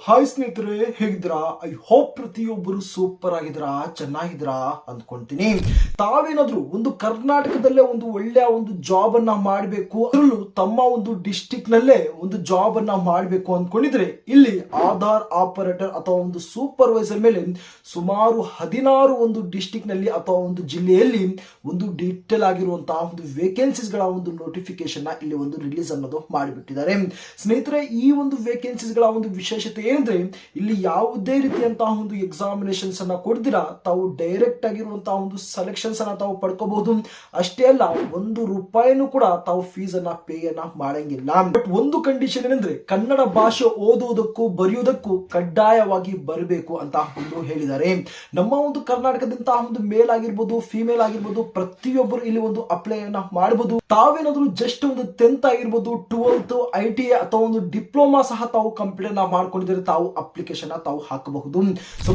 Hi ಸ್ನೇಹಿತರೆ, ಹೇಗಿದ್ದೀರಾ? I hope ಪ್ರತಿಯೊಬ್ಬರು ಸೂಪರ್ ಆಗಿದ್ದೀರಾ, ಚೆನ್ನಾಗಿದ್ದೀರಾ ಅಂದ್ಕೊಂತೀನಿ. ತಾವೇನಾದ್ರೂ ಒಂದು ಕರ್ನಾಟಕದಲ್ಲೇ ಒಂದು ಒಳ್ಳೆಯ ಒಂದು ಜಾಬ್ ಅನ್ನ ಮಾಡಬೇಕು, ಅದರಲ್ಲೂ ತಮ್ಮ ಒಂದು ಡಿಸ್ಟಿಕ್ ನಲ್ಲೇ ಒಂದು ಜಾಬ್ ಅನ್ನ ಮಾಡಬೇಕು ಅಂದ್ಕೊಂಡಿದ್ರೆ ಇಲ್ಲಿ ಆಧಾರ್ ಆಪರೇಟರ್ ಅಥವಾ ಒಂದು ಸೂಪರ್ವೈಸರ್ ಮೇಲೆ ಸುಮಾರು 16 ಒಂದು ಡಿಸ್ಟಿಕ್ ನಲ್ಲಿ ಅಥವಾ ಒಂದು ಜಿಲ್ಲೆಯಲ್ಲಿ ಒಂದು ಡೀಟೇಲ್ ಆಗಿರುವಂತಹ ಒಂದು ವೇಕೆನ್ಸೀಸ್ ಗಳ ಒಂದು ನೋಟಿಫಿಕೇಶನ್ ಇಲ್ಲಿ ಒಂದು ರಿಲೀಸ್ ಅನ್ನೋದು ಮಾಡಿಬಿಟ್ಟಿದ್ದಾರೆ. ಸ್ನೇಹಿತರೆ, ಈ ಒಂದು ವೇಕೆನ್ಸೀಸ್ ಗಳ ಒಂದು ವಿಶೇಷತೆ ಏನಂದ್ರೆ ಇಲ್ಲಿ ಯಾವುದೇ ರೀತಿಯಂತಹ ಒಂದು ಎಕ್ಸಾಮಿನೇಷನ್ಸ್ ಅನ್ನ ಕೊಡ್ದಿರಾ ತಾವು ಡೈರೆಕ್ಟ್ ಆಗಿರುವಂತಹ ಒಂದು ಸೆಲೆಕ್ಷನ್ಸ್ ಅನ್ನ ತಾವು ಪಡ್ಕೋಬಹುದು. ಅಷ್ಟೇ ಅಲ್ಲ, ₹1 ಕೂಡ ತಾವು ಫೀಸ್ ಅನ್ನ ಪೇ ಅನ್ನ ಮಾಡಂಗಿಲ್ಲ. ಬಟ್ ಒಂದು ಕಂಡೀಷನ್ ಏನಂದ್ರೆ ಕನ್ನಡ ಭಾಷೆ ಓದುವುದಕ್ಕೂ ಬರೆಯುವುದಕ್ಕೂ ಕಡ್ಡಾಯವಾಗಿ ಬರಬೇಕು ಅಂತ ಒಂದು ಹೇಳಿದ್ದಾರೆ. ನಮ್ಮ ಒಂದು ಕರ್ನಾಟಕದಂತಹ ಒಂದು ಮೇಲ್ ಆಗಿರ್ಬೋದು, ಫಿಮೇಲ್ ಆಗಿರ್ಬೋದು, ಪ್ರತಿಯೊಬ್ಬರು ಇಲ್ಲಿ ಒಂದು ಅಪ್ಲೈ ಅನ್ನ ಮಾಡಬಹುದು. ತಾವೇನಾದ್ರೂ ಜಸ್ಟ್ ಒಂದು 10th ಆಗಿರ್ಬೋದು, 12th, ITI ಅಥವಾ ಒಂದು ಡಿಪ್ಲೊಮಾ ಸಹ ತಾವು ಕಂಪ್ಲೀಟ್ ಮಾಡ್ಕೊಂಡಿದ್ರೆ ತಾವು ಅಪ್ಲಿಕೇಶನ್ ತಾವು ಹಾಕಬಹುದು.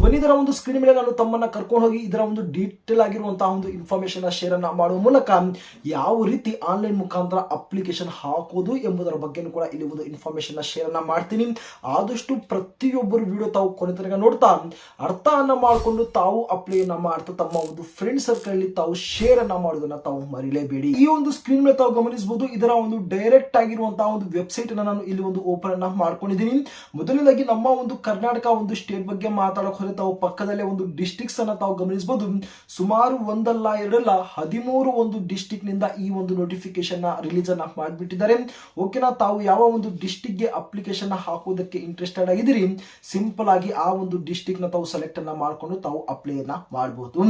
ಬನ್ನಿ, ಇದರ ಒಂದು ಸ್ಕ್ರೀನ್ ಮೇಲೆ ನಾನು ತಮ್ಮನ್ನ ಕರ್ಕೊಂಡು ಹೋಗಿ ಇದರ ಒಂದು ಡೀಟೇಲ್ ಆಗಿರುವಂತಹ ಒಂದು ಇನ್ಫಾರ್ಮೇಶನ್ ಶೇರ್ ಅನ್ನ ಮಾಡುವ ಮೂಲಕ ಯಾವ ರೀತಿ ಆನ್ಲೈನ್ ಮುಖಾಂತರ ಅಪ್ಲಿಕೇಶನ್ ಹಾಕೋದು ಎಂಬುದರ ಬಗ್ಗೆ ಕೂಡ ಇಲ್ಲಿ ಒಂದು ಇನ್ಫಾರ್ಮೇಶನ್ ಶೇರ್ ಅನ್ನ ಮಾಡ್ತೀನಿ. ಆದಷ್ಟು ಪ್ರತಿಯೊಬ್ಬರು ವಿಡಿಯೋ ತಾವು ಕೊನೆ ತನಕ ನೋಡ್ತಾ ಅರ್ಥ ಅನ್ನ ಮಾಡಿಕೊಂಡು ತಾವು ಅಪ್ಲೈ ಅನ್ನ ಮಾಡ್ತಾ ತಮ್ಮ ಒಂದು ಫ್ರೆಂಡ್ ಸರ್ಕಲ್ ಅಲ್ಲಿ ತಾವು ಶೇರ್ ಅನ್ನ ಮಾಡೋದನ್ನ ತಾವು ಮರಿಲೇಬೇಡಿ. ಈ ಒಂದು ಸ್ಕ್ರೀನ್ ಮೇಲೆ ತಾವು ಗಮನಿಸಬಹುದು, ಇದರ ಒಂದು ಡೈರೆಕ್ಟ್ ಆಗಿರುವಂತಹ ಒಂದು ವೆಬ್ಸೈಟ್ ಅನ್ನ ನಾನು ಇಲ್ಲಿ ಒಂದು ಓಪನ್ ಅನ್ನ ಮಾಡ್ಕೊಂಡಿದ್ದೀನಿ. ಮೊದಲನೇದಾಗಿ ನಮ್ಮ ಒಂದು ಕರ್ನಾಟಕ ಒಂದು ಸ್ಟೇಟ್ ಬಗ್ಗೆ ಮಾತಾಡೋಕೆ ಹೋದ್ರೆ ತಾವು ಪಕ್ಕದಲ್ಲೇ ಒಂದು ಡಿಸ್ಟ್ರಿಕ್ಟ್ಸ್ ಅನ್ನ ತಾವು ಗಮನಿಸಬಹುದು. ಸುಮಾರು ಒಂದಲ್ಲ ಎರಡಲ್ಲ 13 ಒಂದು ಡಿಸ್ಟ್ರಿಕ್ಟ್ ನಿಂದ ಈ ಒಂದು ನೋಟಿಫಿಕೇಶನ್ ರಿಲೀಸ್ ಅನ್ನ ಮಾಡಿಬಿಟ್ಟಿದ್ದಾರೆ. ಓಕೆನಾ, ತಾವು ಯಾವ ಒಂದು ಡಿಸ್ಟ್ರಿಕ್ಟ್ ಗೆ ಅಪ್ಲಿಕೇಶನ್ ಹಾಕೋದಕ್ಕೆ ಇಂಟ್ರೆಸ್ಟೆಡ್ ಆಗಿದ್ದೀರಿ, ಸಿಂಪಲ್ ಆಗಿ ಆ ಒಂದು ಡಿಸ್ಟ್ರಿಕ್ಟ್ ನ ತಾವು ಸೆಲೆಕ್ಟ್ ಅನ್ನ ಮಾಡಿಕೊಂಡು ತಾವು ಅಪ್ಲೈ ಅನ್ನ ಮಾಡಬಹುದು.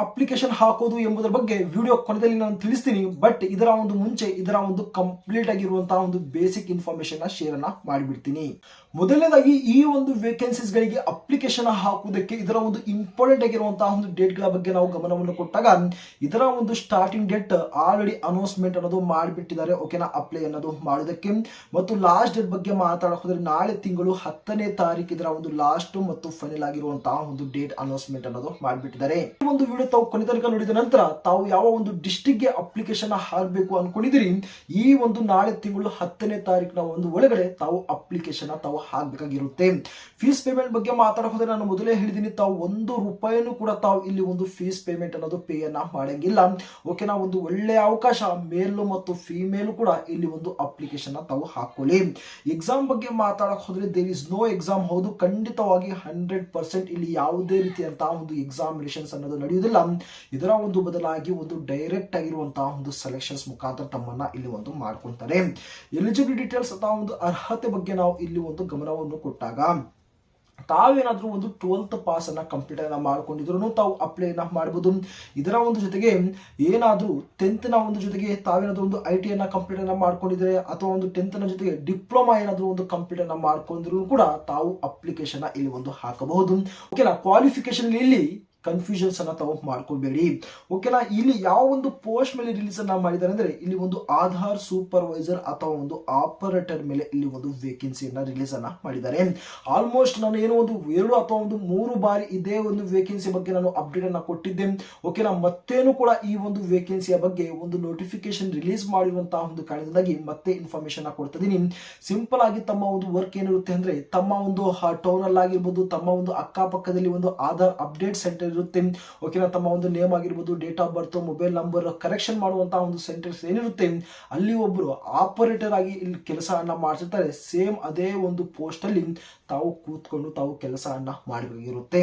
ಅಪ್ಲಿಕೇಶನ್ ಹಾಕೋದು ಎಂಬುದರ ಬಗ್ಗೆ ವಿಡಿಯೋ ಕೊನೆಯಲ್ಲಿ ನಾನು ತಿಳಿಸ್ತೀನಿ. ಬಟ್ ಇದರ ಒಂದು ಮುಂಚೆ ಇದರ ಒಂದು ಕಂಪ್ಲೀಟ್ ಆಗಿರುವಂತಹ ಒಂದು ಬೇಸಿಕ್ ಇನ್ಫಾರ್ಮೇಶನ್ ಶೇರ್ ಅನ್ನ ಮಾಡಿಬಿಡ್ತೀನಿ. ಮೊದಲನೇದಾಗಿ ಈ ಒಂದು ವೇಕೆನ್ಸೀಸ್ ಗಳಿಗೆ ಅಪ್ಲಿಕೇಶನ್ ಹಾಕುವುದಕ್ಕೆ ಇದರ ಒಂದು ಇಂಪಾರ್ಟೆಂಟ್ ಆಗಿರುವಂತಹ ಒಂದು ಡೇಟ್ ಗಳ ಬಗ್ಗೆ ನಾವು ಗಮನವನ್ನು ಕೊಟ್ಟಾಗ ಇದರ ಒಂದು ಸ್ಟಾರ್ಟಿಂಗ್ ಡೇಟ್ ಆಲ್ರೆಡಿ ಅನೌನ್ಸ್ಮೆಂಟ್ ಅನ್ನೋದು ಮಾಡಿಬಿಟ್ಟಿದ್ದಾರೆ. ಓಕೆನಾ, ಅಪ್ಲೈ ಅನ್ನೋದು ಮಾಡೋದಕ್ಕೆ. ಮತ್ತು ಲಾಸ್ಟ್ ಡೇಟ್ ಬಗ್ಗೆ ಮಾತಾಡೋಕೆ ಹೋದ್ರೆ ನಾಳೆ ತಿಂಗಳು 10ನೇ ತಾರೀಕು ಇದರ ಒಂದು ಲಾಸ್ಟ್ ಮತ್ತು ಫೈನಲ್ ಆಗಿರುವಂತಹ ಒಂದು ಡೇಟ್ ಅನೌನ್ಸ್ಮೆಂಟ್ ಅನ್ನೋದು ಮಾಡಿಬಿಟ್ಟಿದ್ದಾರೆ. ಈ ಒಂದು ವಿಡಿಯೋ ತಾವು ಕೊನೆ ತನಕ ನೋಡಿದ ನಂತರ ತಾವು ಯಾವ ಒಂದು ಡಿಸ್ಟ್ರಿಕ್ಟ್ ಗೆ ಅಪ್ಲಿಕೇಶನ್ ಹಾಕಬೇಕು ಅನ್ಕೊಂಡಿದ್ದೀರಿ, ಈ ಒಂದು ನಾಳೆ ತಿಂಗಳು 10ನೇ ತಾರೀಕಿನ ಒಂದು ಒಳಗಡೆ ತಾವು ಅಪ್ಲಿಕೇಶನ್ ತಾವು ಹಾಕಬೇಕಾಗಿರುತ್ತೆ. ಫೀಸ್ ಪೇಮೆಂಟ್ ಬಗ್ಗೆ ಮಾತಾಡೋಕೆ ಹೋದ್ರೆ ನಾನು ಮೊದಲೇ ಹೇಳಿದ್ದೀನಿ, ತಾವು ₹1 ಕೂಡ ತಾವು ಇಲ್ಲಿ ಒಂದು ಫೀಸ್ ಪೇಮೆಂಟ್ ಅನ್ನೋದು ಪೇ ಅನ್ನ ಮಾಡಂಗಿಲ್ಲ. ಓಕೆನಾ, ಒಂದು ಒಳ್ಳೆಯ ಅವಕಾಶ, ಮೇಲ್ ಮತ್ತು ಫಿಮೇಲ್ ಕೂಡ ಇಲ್ಲಿ ಒಂದು ಅಪ್ಲಿಕೇಶನ್ ತಾವು ಹಾಕೊಳ್ಳಿ. ಎಕ್ಸಾಮ್ ಬಗ್ಗೆ ಮಾತಾಡೋಕೆ ಹೋದ್ರೆ ದೇರ್ ಇಸ್ ನೋ ಎಕ್ಸಾಮ್. ಹೌದು, ಖಂಡಿತವಾಗಿ 100% ಇಲ್ಲಿ ಯಾವುದೇ ರೀತಿಯಂತಹ ಒಂದು ಎಕ್ಸಾಮಿನೇಷನ್ಸ್ ಅನ್ನೋದು ನಡೆಯುವುದಿಲ್ಲ. ಇದರ ಒಂದು ಬದಲಾಗಿ ಒಂದು ಡೈರೆಕ್ಟ್ ಆಗಿರುವಂತಹ ಒಂದು ಸೆಲೆಕ್ಷನ್ಸ್ ಮುಖಾಂತರ ತಮ್ಮನ್ನ ಇಲ್ಲಿ ಒಂದು ಮಾಡ್ಕೊಂತಾರೆ. ಎಲಿಜಿಬಿಲಿಟಿ ಡೀಟೇಲ್ಸ್ ಅಥವಾ ಒಂದು ಅರ್ಹತೆ ಬಗ್ಗೆ ನಾವು ಇಲ್ಲಿ ಒಂದು ಗಮನವನ್ನು ಕೊಟ್ಟಾಗ ತಾವೇನಾದ್ರೂ ಒಂದು 12th ಪಾಸ್ ಅನ್ನ ಕಂಪ್ಲೀಟ್ ಅನ್ನ ಮಾಡ್ಕೊಂಡಿದ್ರು ತಾವು ಅಪ್ಲೈ ಮಾಡಬಹುದು. ಇದರ ಒಂದು ಜೊತೆಗೆ ಏನಾದ್ರೂ 10th ನ ಒಂದು ಜೊತೆಗೆ ತಾವೇನಾದ್ರೂ ಒಂದು ITI ಅನ್ನ ಕಂಪ್ಲೀಟ್ ಅನ್ನ ಮಾಡ್ಕೊಂಡಿದ್ರೆ ಅಥವಾ ಒಂದು 10th ನ ಜೊತೆಗೆ ಡಿಪ್ಲೊಮಾ ಏನಾದ್ರೂ ಒಂದು ಕಂಪ್ಲೀಟ್ ಅನ್ನ ಮಾಡ್ಕೊಂಡಿದ್ರು ಕೂಡ ತಾವು ಅಪ್ಲಿಕೇಶನ್ ಇಲ್ಲಿ ಒಂದು ಹಾಕಬಹುದು. ಓಕೆನಾ, ಕ್ವಾಲಿಫಿಕೇಶನ್ ಇಲ್ಲಿ ಕನ್ಫ್ಯೂಷನ್ಸ್ ಅನ್ನ ತಾವು ಮಾಡ್ಕೋಬೇಡಿ. ಓಕೆನಾ, ಇಲ್ಲಿ ಯಾವ ಒಂದು ಪೋಸ್ಟ್ ಮೇಲೆ ರಿಲೀಸ್ ಅನ್ನ ಮಾಡಿದ್ದಾರೆ ಅಂದ್ರೆ ಇಲ್ಲಿ ಒಂದು ಆಧಾರ್ ಸೂಪರ್ವೈಸರ್ ಅಥವಾ ಒಂದು ಆಪರೇಟರ್ ಮೇಲೆ ಇಲ್ಲಿ ಒಂದು ವೇಕೆನ್ಸಿಯನ್ನ ರಿಲೀಸ್ ಅನ್ನ ಮಾಡಿದ್ದಾರೆ. ಆಲ್ಮೋಸ್ಟ್ ನಾನು ಏನೋ ಒಂದು 2 ಅಥವಾ ಒಂದು 3 ಬಾರಿ ಇದೇ ಒಂದು ವೇಕೆನ್ಸಿ ಬಗ್ಗೆ ನಾನು ಅಪ್ಡೇಟ್ ಅನ್ನ ಕೊಟ್ಟಿದ್ದೆ. ಓಕೆನಾ, ಮತ್ತೇನು ಕೂಡ ಈ ಒಂದು ವೇಕೆನ್ಸಿಯ ಬಗ್ಗೆ ಒಂದು ನೋಟಿಫಿಕೇಶನ್ ರಿಲೀಸ್ ಮಾಡಿರುವಂತಹ ಒಂದು ಕಾರಣದಿಂದಾಗಿ ಮತ್ತೆ ಇನ್ಫಾರ್ಮೇಶನ್ ಕೊಡ್ತಿದ್ದೀನಿ. ಸಿಂಪಲ್ ಆಗಿ ತಮ್ಮ ಒಂದು ವರ್ಕ್ ಏನಿರುತ್ತೆ ಅಂದ್ರೆ ತಮ್ಮ ಒಂದು ಟೌನ್ ಅಲ್ಲಿ ಆಗಿರ್ಬೋದು, ತಮ್ಮ ಒಂದು ಅಕ್ಕಪಕ್ಕದಲ್ಲಿ ಒಂದು ಆಧಾರ್ ಅಪ್ಡೇಟ್ ಸೆಂಟರ್ ಇರುತ್ತೆ. ಓಕೆನಾ, ತಮ್ಮ ಒಂದು ನೇಮ್ ಆಗಿರ್ಬೋದು, date of birth, mobile number correction ಮಾಡುವಂತಹ ಒಂದು ಸೆಂಟರ್ಸ್ ಏನಿರುತ್ತೆ ಅಲ್ಲಿ ಒಬ್ರು ಆಪರೇಟರ್ ಆಗಿ ಇಲ್ಲಿ ಕೆಲಸವನ್ನ ಮಾಡ್ತಿರ್ತಾರೆ. ಸೇಮ್ ಅದೇ ಒಂದು ಪೋಸ್ಟ್ ಅಲ್ಲಿ ತಾವು ಕೂತ್ಕೊಂಡು ತಾವು ಕೆಲಸವನ್ನ ಮಾಡಬೇಕಾಗಿರುತ್ತೆ.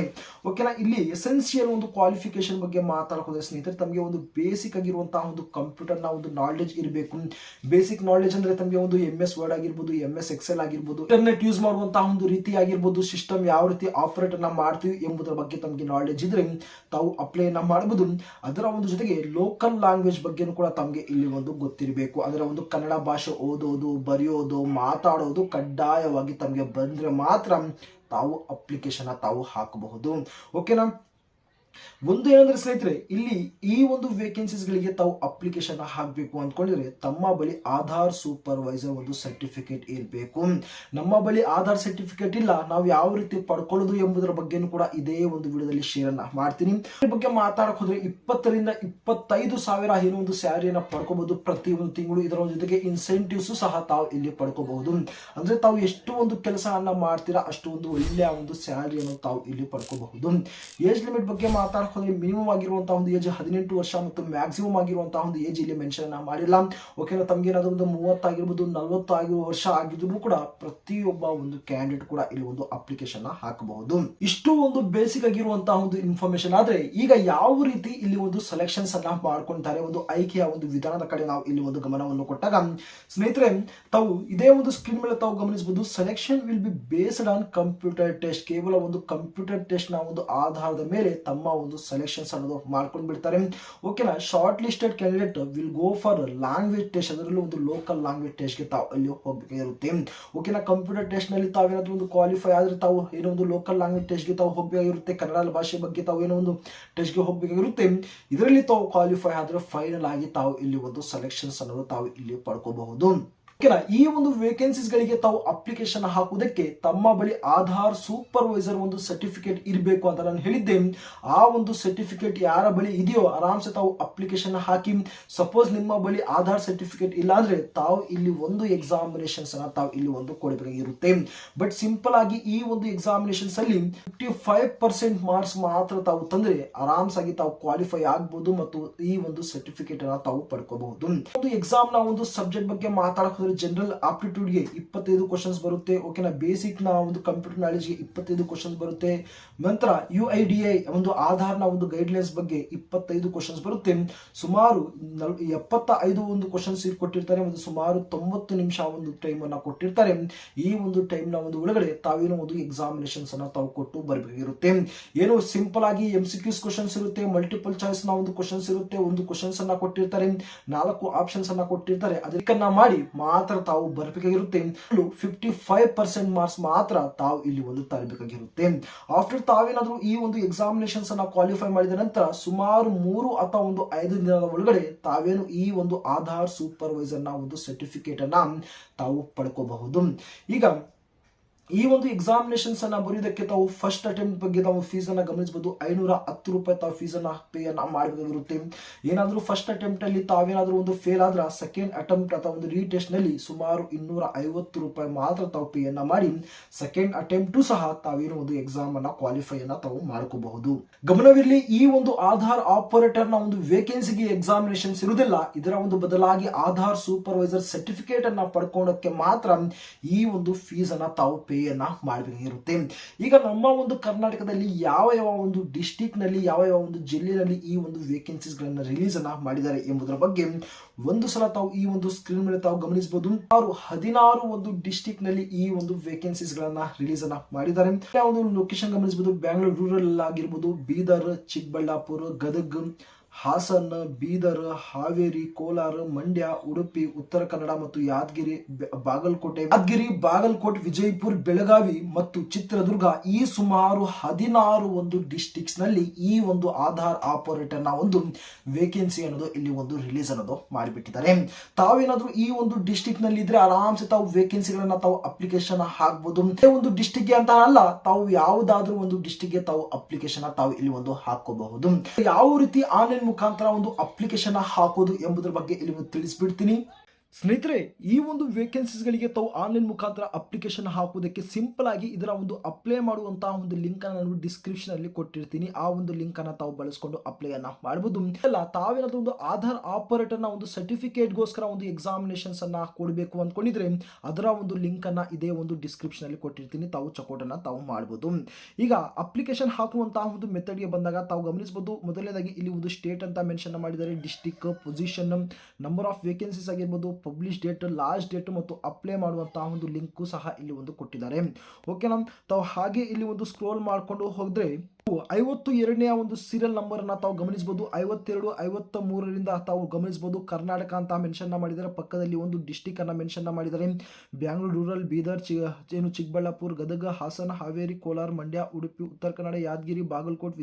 ಓಕೆನಾ, ಇಲ್ಲಿ ಎಸೆನ್ಸಿಯಲ್ ಒಂದು ಕ್ವಾಲಿಫಿಕೇಶನ್ ಬಗ್ಗೆ ಮಾತಾಡೋಕೆ ಸ್ನೇಹಿತರೆ, ತಮಗೆ ಒಂದು ಬೇಸಿಕ್ ಆಗಿರುವಂತಹ ಒಂದು ಕಂಪ್ಯೂಟರ್ ನ ಒಂದು ನಾಲೆಡ್ಜ್ ಇರಬೇಕು. ಬೇಸಿಕ್ ನಾಲೆಡ್ಜ್ ಅಂದ್ರೆ ತಮಗೆ ಒಂದು MS ವರ್ಡ್ ಆಗಿರ್ಬೋದು, MS ಎಕ್ಸೆಲ್ ಆಗಿರ್ಬೋದು, ಇಂಟರ್ನೆಟ್ ಯೂಸ್ ಮಾಡುವಂತಹ ಒಂದು ರೀತಿ ಆಗಿರ್ಬೋದು, ಸಿಸ್ಟಮ್ ಯಾವ ರೀತಿ ಆಪರೇಟ್ ಅನ್ನ ಮಾಡ್ತೀವಿ ಎಂಬುದರ ಬಗ್ಗೆ ತಮಗೆ ನಾಲೆಡ್ಜ್ ಇದ್ರೆ ತಾವು ಅಪ್ಲೈ ಮಾಡಬಹುದು. ಅದರ ಒಂದು ಜೊತೆಗೆ ಲೋಕಲ್ ಲ್ಯಾಂಗ್ವೇಜ್ ಬಗ್ಗೆ ಕೂಡ ತಮಗೆ ಇಲ್ಲಿ ಒಂದು ಗೊತ್ತಿರಬೇಕು. ಅದರ ಒಂದು ಕನ್ನಡ ಭಾಷೆ ಓದೋದು, ಬರೆಯೋದು, ಮಾತಾಡೋದು ಕಡ್ಡಾಯವಾಗಿ ತಮಗೆ ಬಂದ್ರೆ ಮಾತ್ರ ತಾವು ಅಪ್ಲಿಕೇಶನ್ ತಾವು ಹಾಕಬಹುದು. ಓಕೆನಾ, ಒಂದು ಏನಂದ್ರೆ ಸ್ನೇಹಿತರೆ, ಇಲ್ಲಿ ಈ ಒಂದು ವೇಕೆನ್ಸೀಸ್ ಗಳಿಗೆ ತಾವು ಅಪ್ಲಿಕೇಶನ್ ಹಾಕಬೇಕು ಅಂದ್ಕೊಂಡಿದ್ರೆ ತಮ್ಮ ಬಳಿ ಆಧಾರ್ ಸೂಪರ್ವೈಸರ್ ಒಂದು ಸರ್ಟಿಫಿಕೇಟ್ ಇರಬೇಕು. ನಮ್ಮ ಬಳಿ ಆಧಾರ್ ಸರ್ಟಿಫಿಕೇಟ್ ಇಲ್ಲ, ನಾವು ಯಾವ ರೀತಿ ಪಡ್ಕೊಳ್ಳೋದು ಎಂಬುದರ ಬಗ್ಗೆನೂ ಕೂಡ ಇದೇ ಒಂದು ವಿಡಿಯೋದಲ್ಲಿ ಶೇರ್ ಅನ್ನ ಮಾಡ್ತೀನಿ. ಇದ್ರ ಬಗ್ಗೆ ಮಾತಾಡಕ್ ಹೋದ್ರೆ 20 ರಿಂದ 25 ಸಾವಿರ ಏನೋ ಒಂದು ಸ್ಯಾಲರಿಯನ್ನ ಪಡ್ಕೋಬಹುದು ಪ್ರತಿ ಒಂದು ತಿಂಗಳು. ಇದರ ಜೊತೆಗೆ ಇನ್ಸೆಂಟಿವ್ಸ್ ಸಹ ತಾವು ಇಲ್ಲಿ ಪಡ್ಕೋಬಹುದು. ಅಂದ್ರೆ ತಾವು ಎಷ್ಟು ಒಂದು ಕೆಲಸವನ್ನ ಮಾಡ್ತೀರಾ ಅಷ್ಟು ಒಂದು ಒಳ್ಳೆಯ ಒಂದು ಸ್ಯಾಲರಿಯನ್ನು ತಾವು ಇಲ್ಲಿ ಪಡ್ಕೋಬಹುದು. ಏಜ್ ಲಿಮಿಟ್ ಬಗ್ಗೆ ಮಾತಾಡಕ್ ಹೋದ್ರೆ ಮಿನಿಮಮ್ ಆಗಿರುವಂತಹ ಒಂದು ಏಜ್ 18 ವರ್ಷ ಮತ್ತು ಮ್ಯಾಕ್ಸಿಮಮ್ ಆಗಿರುವಂತಹ ಒಂದು ಏಜ್ ಇಲ್ಲಿ ಮೆನ್ಷನ್ ಮಾಡಿಲ್ಲ. ಓಕೆನಾ, ತಮ್ಗೇನಾದ್ರೂ ಒಂದು 30 ಆಗಿರ್ಬೋದು 40 ಆಗಿರುವ ವರ್ಷ ಆಗಿದ್ರು ಕೂಡ ಪ್ರತಿಯೊಬ್ಬ ಒಂದು ಕ್ಯಾಂಡಿಡೇಟ್ ಕೂಡ ಇಲ್ಲಿ ಒಂದು ಅಪ್ಲಿಕೇಶನ್ ಹಾಕಬಹುದು. ಇಷ್ಟು ಒಂದು ಬೇಸಿಕ್ ಆಗಿರುವಂತಹ ಒಂದು ಇನ್ಫಾರ್ಮೇಶನ್. ಆದ್ರೆ ಈಗ ಯಾವ ರೀತಿ ಇಲ್ಲಿ ಒಂದು ಸೆಲೆಕ್ಷನ್ಸ್ ಅನ್ನ ಮಾಡ್ಕೊಂತಾರೆ, ಒಂದು ಆಯ್ಕೆಯ ಒಂದು ವಿಧಾನದ ಕಡೆ ನಾವು ಇಲ್ಲಿ ಒಂದು ಗಮನವನ್ನು ಕೊಟ್ಟಾಗ ಸ್ನೇಹಿತರೆ, ತಾವು ಇದೇ ಒಂದು ಸ್ಕ್ರೀನ್ ಮೇಲೆ ತಾವು ಗಮನಿಸಬಹುದು. Selection will be based on computer test. ಕೇವಲ ಒಂದು ಕಂಪ್ಯೂಟರ್ ಟೆಸ್ಟ್ ನ ಒಂದು ಆಧಾರದ ಮೇಲೆ ತಮ್ಮ ಒಂದು ಸೆಲೆಕ್ಷನ್ಸ್ ಅನ್ನೋದು ಮಾಡ್ಕೊಂಡು ಬಿಡ್ತಾರೆ. ಓಕೆನಾ, short listed candidate will go for language test. ಅದರಲ್ಲೂ ಒಂದು ಲೋಕಲ್ ಲ್ಯಾಂಗ್ವೇಜ್ ಟೆಸ್ಟ್ ಗೆ ತಾವು ಅಲ್ಲಿ ಹೋಗಬೇಕಾಗಿರುತ್ತೆ. ಓಕೆನಾ, ಕಂಪ್ಯೂಟರ್ ಟೆಸ್ಟ್ ನಲ್ಲಿ ತಾವೇನಾದ್ರೂ ಒಂದು ಕ್ವಾಲಿಫೈ ಆದ್ರೆ ತಾವು ಏನೋ ಒಂದು ಲೋಕಲ್ ಲ್ಯಾಂಗ್ವೇಜ್ ಟೆಸ್ಟ್ ಗೆ ತಾವು ಹೋಗಬೇಕಾಗಿರುತ್ತೆ. ಕನ್ನಡ ಭಾಷೆ ಬಗ್ಗೆ ತಾವು ಏನೋ ಒಂದು ಟೆಸ್ಟ್ ಗೆ ಹೋಗಬೇಕಾಗಿರುತ್ತೆ. ಇದರಲ್ಲಿ ತಾವು ಕ್ವಾಲಿಫೈ ಆದ್ರೆ ಫೈನಲ್ ಆಗಿ ತಾವು ಇಲ್ಲಿ ಒಂದು ಸೆಲೆಕ್ಷನ್ಸ್ ಅನ್ನೋದು ತಾವು ಇಲ್ಲಿ ಪಡ್ಕೋಬಹುದು. ಓಕೆನಾ, ಈ ಒಂದು ವೇಕೆನ್ಸೀಸ್ ಗಳಿಗೆ ತಾವು ಅಪ್ಲಿಕೇಶನ್ ಹಾಕುವುದಕ್ಕೆ ತಮ್ಮ ಬಳಿ ಆಧಾರ್ ಸೂಪರ್ವೈಸರ್ ಒಂದು ಸರ್ಟಿಫಿಕೇಟ್ ಇರಬೇಕು ಅಂತ ನಾನು ಹೇಳಿದ್ದೆ. ಆ ಒಂದು ಸರ್ಟಿಫಿಕೇಟ್ ಯಾರ ಬಳಿ ಇದೆಯೋ ಆರಾಮ್ಸೆ ತಾವು ಅಪ್ಲಿಕೇಶನ್ ಹಾಕಿ. ಸಪೋಸ್ ನಿಮ್ಮ ಬಳಿ ಆಧಾರ್ ಸರ್ಟಿಫಿಕೇಟ್ ಇಲ್ಲ ಅಂದ್ರೆ ತಾವು ಇಲ್ಲಿ ಒಂದು ಎಕ್ಸಾಮಿನೇಷನ್ಸ್ ಅನ್ನ ತಾವು ಇಲ್ಲಿ ಒಂದು ಕೊಡಬೇಕಾಗಿರುತ್ತೆ. ಬಟ್ ಸಿಂಪಲ್ ಆಗಿ ಈ ಒಂದು ಎಕ್ಸಾಮಿನೇಷನ್ಸ್ ಅಲ್ಲಿ 55% ಮಾರ್ಕ್ಸ್ ಮಾತ್ರ ತಾವು ತಂದ್ರೆ ಆರಾಮ್ಸಾಗಿ ತಾವು ಕ್ವಾಲಿಫೈ ಆಗಬಹುದು ಮತ್ತು ಈ ಒಂದು ಸರ್ಟಿಫಿಕೇಟ್ ಅನ್ನ ತಾವು ಪಡ್ಕೋಬಹುದು. ಒಂದು ಎಕ್ಸಾಮ್ ನ ಒಂದು ಸಬ್ಜೆಕ್ಟ್ ಬಗ್ಗೆ ಮಾತಾಡೋದು ಜನರಲ್ ಆಪ್ಟಿಟ್ಯೂಡ್ ಗೆ 25 ಕ್ವಶನ್ಸ್ ಬರುತ್ತೆ. ಓಕೆನಾ, ಬೇಸಿಕ್ ನ ಒಂದು ಕಂಪ್ಯೂಟರ್ ನಾಲೆಜ್ ಗೆ 25 ಕ್ವಶನ್ಸ್ ಬರುತ್ತೆ. ನಂತರ UIDAI ಒಂದು ಆಧಾರ್ ನ ಒಂದು ಗೈಡ್ಲೈನ್ಸ್ ಬಗ್ಗೆ 25 ಕ್ವಶನ್ಸ್ ಬರುತ್ತೆ. ಸುಮಾರು 75 ಒಂದು ಕ್ವಶನ್ಸ್ ಕೊಟ್ಟಿರ್ತಾರೆ. ಒಂದು ಸುಮಾರು 90 ನಿಮಿಷ ಒಂದು ಟೈಮ್ ಅನ್ನ ಕೊಟ್ಟಿರ್ತಾರೆ. ಈ ಒಂದು ಟೈಮ್ ನ ಒಂದು ಒಳಗಡೆ ತಾವೇನೋ ಒಂದು ಎಕ್ಸಾಮಿನೇಷನ್ಸ್ ಅನ್ನ ತಾವು ಕೊಟ್ಟು ಬರಬೇಕಾಗಿರುತ್ತೆ. ಏನು ಸಿಂಪಲ್ ಆಗಿ MCQs ಕ್ವಶನ್ಸ್ ಇರುತ್ತೆ, ಮಲ್ಟಿಪಲ್ ಚಾಯ್ಸ್ ನ ಒಂದು ಕ್ವಶನ್ಸ್ ಇರುತ್ತೆ. ಒಂದು ಕ್ವಶನ್ಸ್ ಅನ್ನ ಕೊಟ್ಟಿರ್ತಾರೆ, 4 ಆಪ್ಷನ್ಸ್ ಅನ್ನ ಕೊಟ್ಟಿರ್ತಾರೆ. ಅದಕ್ಕನ್ನ ಮಾಡಿ ಮಾತ್ರ ತಾವು ಬರಬೇಕಾಗಿರುತ್ತೆ. 55% ಮಾರ್ಕ್ಸ್ ಮಾತ್ರ ತಾವು ಇಲ್ಲಿ ಒಂದು ತರಬೇಕಾಗಿರುತ್ತೆ. ಆಫ್ಟರ್ ತಾವೇನಾದ್ರೂ ಈ ಒಂದು ಎಕ್ಸಾಮಿನೇಷನ್ಸ್ ಅನ್ನ ಕ್ವಾಲಿಫೈ ಮಾಡಿದ ನಂತರ ಸುಮಾರು 3 ಅಥವಾ ಒಂದು 5 ದಿನದ ಒಳಗಡೆ ತಾವೇನು ಈ ಒಂದು ಆಧಾರ್ ಸೂಪರ್ವೈಸರ್ ನ ಒಂದು ಸರ್ಟಿಫಿಕೇಟ್ ಅನ್ನ ತಾವು ಪಡ್ಕೋಬಹುದು. ಈಗ ಈ ಒಂದು ಎಕ್ಸಾಮಿನೇಷನ್ಸ್ ಅನ್ನ ಬರೆಯುವುದಕ್ಕೆ ತಾವು ಫಸ್ಟ್ ಅಟೆಂಪ್ಟ್ ಬಗ್ಗೆ ತಾವು ಫೀಸ್ ಅನ್ನ ಗಮನಿಸಬಹುದು. 510 ರೂಪಾಯಿ ತಾವು ಫೀಸ್ ಅನ್ನ ಪೇ ಅನ್ನ ಮಾಡಬೇಕಾಗಿರುತ್ತೆ. ಏನಾದ್ರೂ ಫಸ್ಟ್ ಅಟೆಂಪ್ಟ್ ಅಲ್ಲಿ ತಾವೇನಾದ್ರೂ ಒಂದು ಫೇಲ್ ಆದ್ರೆ ಸೆಕೆಂಡ್ ಅಟೆಂಪ್ಟ್ ಅಥವಾ ಒಂದು ರೀಟೆಸ್ಟ್ ನಲ್ಲಿ ಸುಮಾರು 250 ರೂಪಾಯಿ ಮಾತ್ರ ತಾವು ಪೇ ಅನ್ನ ಮಾಡಿ ಸೆಕೆಂಡ್ ಅಟೆಂಪ್ಟ್ ಸಹ ತಾವೇನು ಒಂದು ಎಕ್ಸಾಮ್ ಅನ್ನ ಕ್ವಾಲಿಫೈ ಅನ್ನ ತಾವು ಮಾಡ್ಕೋಬಹುದು. ಗಮನವಿರಲಿ, ಈ ಒಂದು ಆಧಾರ್ ಆಪರೇಟರ್ ನ ಒಂದು ವೇಕೆನ್ಸಿಗೆ ಎಕ್ಸಾಮಿನೇಷನ್ಸ್ ಇರುವುದಿಲ್ಲ. ಇದರ ಒಂದು ಬದಲಾಗಿ ಆಧಾರ್ ಸೂಪರ್ವೈಸರ್ ಸರ್ಟಿಫಿಕೇಟ್ ಅನ್ನ ಪಡ್ಕೊಳ್ಳೋಕೆ ಮಾತ್ರ ಈ ಒಂದು ಫೀಸ್ ಅನ್ನ ತಾವು ಪೇ ಅನ್ನ ಮಾಡಬೇಕಾಗಿರುತ್ತೆ. ಈಗ ನಮ್ಮ ಒಂದು ಕರ್ನಾಟಕದಲ್ಲಿ ಯಾವ ಯಾವ ಒಂದು ಡಿಸ್ಟಿಕ್ ನಲ್ಲಿ ಯಾವ ಯಾವ ಒಂದು ಜಿಲ್ಲೆಯಲ್ಲಿ ಈ ಒಂದು ವೇಕೆನ್ಸೀಸ್ ಗಳನ್ನ ರಿಲೀಸ್ ಅನ್ನ ಮಾಡಿದ್ದಾರೆ ಎಂಬುದರ ಬಗ್ಗೆ ಒಂದು ಸಲ ತಾವು ಈ ಒಂದು ಸ್ಕ್ರೀನ್ ಮೇಲೆ ತಾವು ಗಮನಿಸಬಹುದು. 16 ಒಂದು ಡಿಸ್ಟಿಕ್ ನಲ್ಲಿ ಈ ಒಂದು ವೇಕೆನ್ಸೀಸ್ ಗಳನ್ನ ರಿಲೀಸ್ ಅನ್ನ ಮಾಡಿದ್ದಾರೆ. ಒಂದು ಲೊಕೇಶನ್ ಗಮನಿಸಬಹುದು, ಬ್ಯಾಂಗ್ಳೂರ್ ರೂರಲ್ ಆಗಿರ್ಬೋದು, ಬೀದರ್, ಚಿಕ್ಕಬಳ್ಳಾಪುರ, ಗದಗ್, ಹಾಸನ್, ಬೀದರ್, ಹಾವೇರಿ, ಕೋಲಾರ, ಮಂಡ್ಯ, ಉಡುಪಿ, ಉತ್ತರ ಕನ್ನಡ ಮತ್ತು ಯಾದಗಿರಿ, ಬಾಗಲಕೋಟೆ, ವಿಜಯಪುರ, ಬೆಳಗಾವಿ ಮತ್ತು ಚಿತ್ರದುರ್ಗ ಈ ಸುಮಾರು 16 ಒಂದು ಡಿಸ್ಟಿಕ್ಸ್ ನಲ್ಲಿ ಈ ಒಂದು ಆಧಾರ್ ಆಪರೇಟರ್ ನ ಒಂದು ವೇಕೆನ್ಸಿ ಅನ್ನೋದು ಇಲ್ಲಿ ಒಂದು ರಿಲೀಸ್ ಅನ್ನೋದು ಮಾಡಿಬಿಟ್ಟಿದ್ದಾರೆ. ತಾವೇನಾದ್ರೂ ಈ ಒಂದು ಡಿಸ್ಟಿಕ್ ನಲ್ಲಿ ಇದ್ರೆ ಆರಾಮ್ಸೆ ತಾವು ವೇಕೆನ್ಸಿಗಳನ್ನ ತಾವು ಅಪ್ಲಿಕೇಶನ್ ಹಾಕಬಹುದು. ಒಂದು ಡಿಸ್ಟಿಕ್ ಗೆ ಅಂತ ಅಲ್ಲ, ತಾವು ಯಾವುದಾದ್ರೂ ಒಂದು ಡಿಸ್ಟಿಕ್ ಗೆ ತಾವು ಅಪ್ಲಿಕೇಶನ್ ತಾವು ಇಲ್ಲಿ ಒಂದು ಹಾಕೋಬಹುದು. ಯಾವ ರೀತಿ ಆನ್ಲೈನ್ ಮುಖಾಂತರ ಒಂದು ಅಪ್ಲಿಕೇಶನ್ ಹಾಕೋದು ಎಂಬುದರ ಬಗ್ಗೆ ಇಲ್ಲಿ ತಿಳಿಸ್ಬಿಡ್ತೀನಿ. ಸ್ನೇಹಿತರೆ, ಈ ಒಂದು ವೇಕೆನ್ಸೀಸ್ ಗಳಿಗೆ ತಾವು ಆನ್ಲೈನ್ ಮುಖಾಂತರ ಅಪ್ಲಿಕೇಶನ್ ಹಾಕುವುದಕ್ಕೆ ಸಿಂಪಲ್ ಆಗಿ ಇದರ ಒಂದು ಅಪ್ಲೈ ಮಾಡುವಂತಹ ಒಂದು ಲಿಂಕ್ ಅನ್ನು ನಾನು ಡಿಸ್ಕ್ರಿಪ್ಷನ್ ಅಲ್ಲಿ ಕೊಟ್ಟಿರ್ತೀನಿ. ಆ ಒಂದು ಲಿಂಕ್ ಅನ್ನ ತಾವು ಬಳಸಿಕೊಂಡು ಅಪ್ಲೈ ಅನ್ನ ಮಾಡಬಹುದು. ಅಲ್ಲ, ತಾವೇನಾದ್ರೂ ಒಂದು ಆಧಾರ್ ಆಪರೇಟರ್ ನ ಒಂದು ಸರ್ಟಿಫಿಕೇಟ್ ಗೋಸ್ಕರ ಒಂದು ಎಕ್ಸಾಮಿನೇಷನ್ಸ್ ಅನ್ನ ಕೊಡಬೇಕು ಅಂದ್ಕೊಂಡಿದ್ರೆ ಅದರ ಒಂದು ಲಿಂಕ್ ಅನ್ನ ಇದೇ ಒಂದು ಡಿಸ್ಕ್ರಿಪ್ಷನ್ ಅಲ್ಲಿ ಕೊಟ್ಟಿರ್ತೀನಿ. ತಾವು ಚೆಕ್ಔಟ್ ಅನ್ನ ತಾವು ಮಾಡಬಹುದು. ಈಗ ಅಪ್ಲಿಕೇಶನ್ ಹಾಕುವಂತಹ ಒಂದು ಮೆಥಡ್ ಗೆ ಬಂದಾಗ ತಾವು ಗಮನಿಸಬಹುದು. ಮೊದಲನೇದಾಗಿ ಇಲ್ಲಿ ಒಂದು ಸ್ಟೇಟ್ ಅಂತ ಮೆನ್ಷನ್ ಮಾಡಿದ್ದಾರೆ, district, position, number of vacancies ಆಗಿರ್ಬೋದು, ಪಬ್ಲಿಷ್ ಡೇಟ್, ಲಾಸ್ಟ್ ಡೇಟ್ ಮತ್ತು ಅಪ್ಲೈ ಮಾಡುವಂತಹ ಒಂದು ಲಿಂಕ್ ಸಹ ಇಲ್ಲಿ ಒಂದು ಕೊಟ್ಟಿದ್ದಾರೆ. ಓಕೆನಾ, ತಾವು ಹಾಗೆ ಇಲ್ಲಿ ಒಂದು ಸ್ಕ್ರೋಲ್ ಮಾಡ್ಕೊಂಡು ಹೋದ್ರೆ 52ನೇ ಒಂದು ಸೀರಿಯಲ್ ನಂಬರ್ ಅನ್ನ ತಾವು ಗಮನಿಸಬಹುದು. 52, 53ರಿಂದ ತಾವು ಗಮನಿಸಬಹುದು. ಕರ್ನಾಟಕ ಅಂತ ಮೆನ್ಷನ್ ಮಾಡಿದ್ದಾರೆ. ಪಕ್ಕದಲ್ಲಿ ಒಂದು ಡಿಸ್ಟಿಕ್ ಅನ್ನ ಮೆನ್ಷನ್ ಮಾಡಿದ್ದಾರೆ. ಬ್ಯಾಂಗ್ಳೂರು ರೂರಲ್, ಬೀದರ್, ಚಿಕ್ಕಬಳ್ಳಾಪುರ, ಗದಗ, ಹಾಸನ, ಹಾವೇರಿ, ಕೋಲಾರ, ಮಂಡ್ಯ, ಉಡುಪಿ, ಉತ್ತರ ಕನ್ನಡ, ಯಾದಗಿರಿ, ಬಾಗಲಕೋಟ್,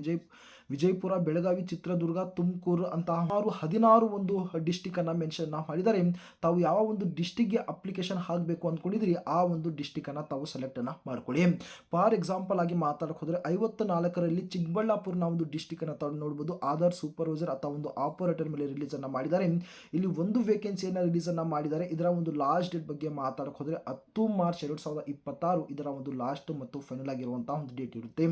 ವಿಜಯಪುರ, ಬೆಳಗಾವಿ, ಚಿತ್ರದುರ್ಗ, ತುಮಕೂರು ಅಂತ 16 ಒಂದು ಡಿಸ್ಟಿಕ್ ಅನ್ನ ಮೆನ್ಷನ್ ಮಾಡಿದ್ದಾರೆ. ತಾವು ಯಾವ ಒಂದು ಡಿಸ್ಟಿಕ್ಗೆ ಅಪ್ಲಿಕೇಶನ್ ಹಾಕಬೇಕು ಅಂದ್ಕೊಂಡಿದ್ರಿ ಆ ಒಂದು ಡಿಸ್ಟಿಕ್ ಅನ್ನ ತಾವು ಸೆಲೆಕ್ಟ್ ಅನ್ನ ಮಾಡ್ಕೊಳ್ಳಿ. ಫಾರ್ ಎಕ್ಸಾಂಪಲ್ ಆಗಿ ಮಾತಾಡಕ್ ಹೋದ್ರೆ 54ರಲ್ಲಿ ಚಿಕ್ಕಬಳ್ಳಾಪುರನ ಒಂದು ಡಿಸ್ಟಿಕ್ ಅನ್ನ ತಾವು ನೋಡಬಹುದು. ಆಧಾರ್ ಸೂಪರ್ವೈಸರ್ ಅಥವಾ ಒಂದು ಆಪರೇಟರ್ ಮೇಲೆ ರಿಲೀಸ್ ಅನ್ನ ಮಾಡಿದ್ದಾರೆ. ಇಲ್ಲಿ ಒಂದು ವೇಕೆನ್ಸಿಯನ್ನ ರಿಲೀಸ್ ಅನ್ನ ಮಾಡಿದ್ದಾರೆ. ಇದರ ಒಂದು ಲಾಸ್ಟ್ ಡೇಟ್ ಬಗ್ಗೆ ಮಾತಾಡಕ್ ಹೋದ್ರೆ 10 ಮಾರ್ಚ್ 2026 ಇದರ ಒಂದು ಲಾಸ್ಟ್ ಮತ್ತು ಫೈನಲ್ ಆಗಿರುವಂತಹ ಒಂದು ಡೇಟ್ ಇರುತ್ತೆ.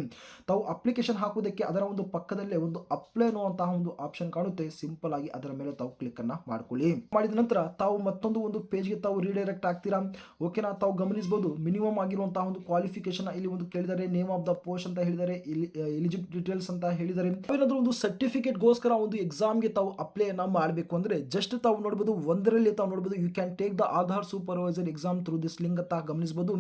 ತಾವು ಅಪ್ಲಿಕೇಶನ್ ಹಾಕುವುದಕ್ಕೆ ಅದರ ಒಂದು ಪಕ್ಕದಲ್ಲೇ ಒಂದು ಅಪ್ಲೈ ಅನ್ನುವಂತಹ ಒಂದು ಆಪ್ಷನ್ ಕಾಣುತ್ತೆ. ಸಿಂಪಲ್ ಆಗಿ ಅದರ ಮೇಲೆ ತಾವು ಕ್ಲಿಕ್ ಅನ್ನ ಮಾಡ್ಕೊಳ್ಳಿ. ಮಾಡಿದ ನಂತರ ತಾವು ಮತ್ತೊಂದು ಒಂದು ಪೇಜ್ಗೆ ತಾವು ರೀಡೈರೆಕ್ಟ್ ಆಗ್ತೀರಾ. ಓಕೆನಾ, ತಾವು ಗಮನಿಸಬಹುದು ಮಿನಿಮಮ್ ಆಗಿರುವಂತಹ ಒಂದು ಕ್ವಾಲಿಫಿಕೇಶನ್ ಇಲ್ಲಿ ಒಂದು ಕೇಳಿದ್ದಾರೆ. ನೇಮ್ ಆಫ್ ದ ಪೋಸ್ಟ್ ಅಂತ ಹೇಳಿದ್ದಾರೆ. ಎಲಿಜಿಬಲ್ ಡೀಟೇಲ್ಸ್ ಅಂತ ಹೇಳಿದ್ದಾರೆ. ಏನಾದರೂ ಒಂದು ಸರ್ಟಿಫಿಕೇಟ್ ಗೋಸ್ಕರ ಒಂದು ಎಕ್ಸಾಮ್ಗೆ ತಾವು ಅಪ್ಲೈ ಅನ್ನ ಮಾಡಬೇಕು ಅಂದ್ರೆ ಜಸ್ಟ್ ತಾವು ನೋಡಬಹುದು ಒಂದರಲ್ಲಿ ತಾವು ನೋಡಬಹುದು you can take the Aadhaar supervisor exam through this link ಅಂತ ಗಮನಿಸಬಹುದು.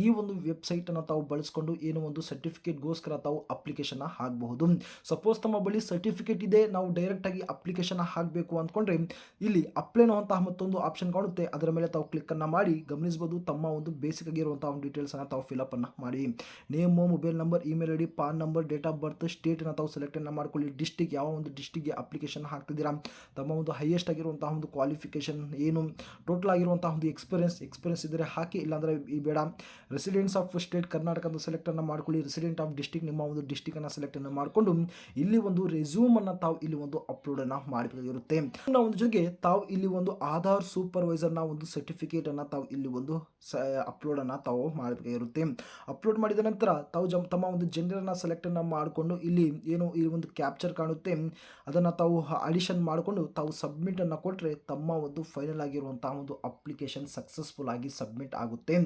ಈ ಒಂದು ವೆಬ್ಸೈಟ್ ಅನ್ನು ತಾವು ಬಳಸಿಕೊಂಡು ಏನೋ ಒಂದು ಸರ್ಟಿಫಿಕೇಟ್ ಗೋಸ್ಕರ ತಾವು ಅಪ್ಲಿಕೇಶನ್ ಹಾಕಬಹುದು. ಸಪೋಸ್ ತಮ್ಮ ಬಳಿ ಸರ್ಟಿಫಿಕೇಟ್ ಇದೆ, ನಾವು ಡೈರೆಕ್ಟ್ ಆಗಿ ಅಪ್ಲಿಕೇಶನ್ ಹಾಕಬೇಕು ಅಂದ್ಕೊಂಡ್ರೆ ಇಲ್ಲಿ ಅಪ್ಲೈ ಅನ್ನುವಂತಹ ಮತ್ತೊಂದು ಆಪ್ಷನ್ ಕಾಣುತ್ತೆ. ಅದರ ಮೇಲೆ ತಾವು ಕ್ಲಿಕ್ ಅನ್ನ ಮಾಡಿ ಗಮನಿಸಬಹುದು ತಮ್ಮ ಒಂದು ಬೇಸಿಕ್ ಆಗಿರುವಂತಹ ಒಂದು ಡೀಟೇಲ್ಸ್ ಅನ್ನ ತಾವು ಫಿಲ್ ಅಪ್ ಅನ್ನ ಮಾಡಿ. Name, mobile number, email ID, PAN number, date of birth, state ಅನ್ನ ತಾವು ಸೆಲೆಕ್ಟ್ ಅನ್ನ ಮಾಡ್ಕೊಳ್ಳಿ. ಡಿಸ್ಟಿಕ್, ಯಾವ ಒಂದು ಡಿಸ್ಟಿಕ್ಗೆ ಅಪ್ಲಿಕೇಶನ್ ಹಾಕ್ತಿದ್ದೀರಾ, ತಮ್ಮ ಒಂದು ಹೈಯೆಸ್ಟ್ ಆಗಿರುವಂತಹ ಒಂದು ಕ್ವಾಲಿಫಿಕೇಶನ್ ಏನು, ಟೋಟಲ್ ಆಗಿರುವಂತಹ ಒಂದು ಎಕ್ಸ್ಪೀರಿಯನ್ಸ್ ಇದ್ದರೆ ಹಾಕಿ, ಇಲ್ಲಾಂದ್ರೆ ಈ ಬೇಡ. ರೆಸಿಡೆನ್ಸ್ ಆಫ್ ಸ್ಟೇಟ್ ಕರ್ನಾಟಕ ಅಂತ ಸೆಲೆಕ್ಟ್ ಅನ್ನ ಮಾಡ್ಕೊಳ್ಳಿ. ರೆಸಿಡೆಂಟ್ ಆಫ್ ಡಿಸ್ಟಿಕ್ ನಿಮ್ಮ ಒಂದು ಡಿಸ್ಟಿಕ್ ಅನ್ನ ಸೆಲೆಕ್ಟ್ ಅನ್ನ ಮಾಡಿಕೊಂಡು ಇಲ್ಲಿ ಒಂದು ರೆಸ್ಯೂಮ್ ಅನ್ನ ತಾವು ಇಲ್ಲಿ ಒಂದು ಅಪ್ಲೋಡ್ ಅನ್ನ ಮಾಡಬೇಕಾಗಿರುತ್ತೆ. ಒಂದು ಜೊತೆಗೆ ತಾವು ಇಲ್ಲಿ ಒಂದು ಆಧಾರ್ ಸೂಪರ್ವೈಸರ್ ನ ಒಂದು ಸರ್ಟಿಫಿಕೇಟ್ ಅನ್ನ ತಾವು ಇಲ್ಲಿ ಒಂದು ಅಪ್ಲೋಡ್ ಅನ್ನ ತಾವು ಮಾಡಬೇಕಾಗಿರುತ್ತೆ. ಅಪ್ಲೋಡ್ ಮಾಡಿದ ನಂತರ ತಾವು ತಮ್ಮ ಒಂದು ಜೆಂಡರ್ ಅನ್ನ ಸೆಲೆಕ್ಟ್ ಅನ್ನ ಮಾಡಿಕೊಂಡು ಇಲ್ಲಿ ಏನು ಈ ಒಂದು ಕ್ಯಾಪ್ಚರ್ ಕಾಣುತ್ತೆ ಅದನ್ನ ತಾವು ಅಡಿಷನ್ ಮಾಡಿಕೊಂಡು ತಾವು ಸಬ್ಮಿಟ್ ಅನ್ನ ಕೊಟ್ಟರೆ ತಮ್ಮ ಒಂದು ಫೈನಲ್ ಆಗಿರುವಂತಹ ಒಂದು ಅಪ್ಲಿಕೇಶನ್ ಸಕ್ಸಸ್ಫುಲ್ ಆಗಿ ಸಬ್ಮಿಟ್ ಆಗುತ್ತೆ.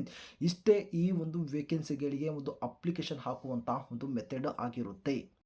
ಇಷ್ಟೇ ಈ ಒಂದು ವೇಕೆನ್ಸಿಗಳಿಗೆ ಒಂದು ಅಪ್ಲಿಕೇಶನ್ ಹಾಕುವಂತಹ ಒಂದು ಮೆಥಡ್ ಆಗಿರುತ್ತೆ.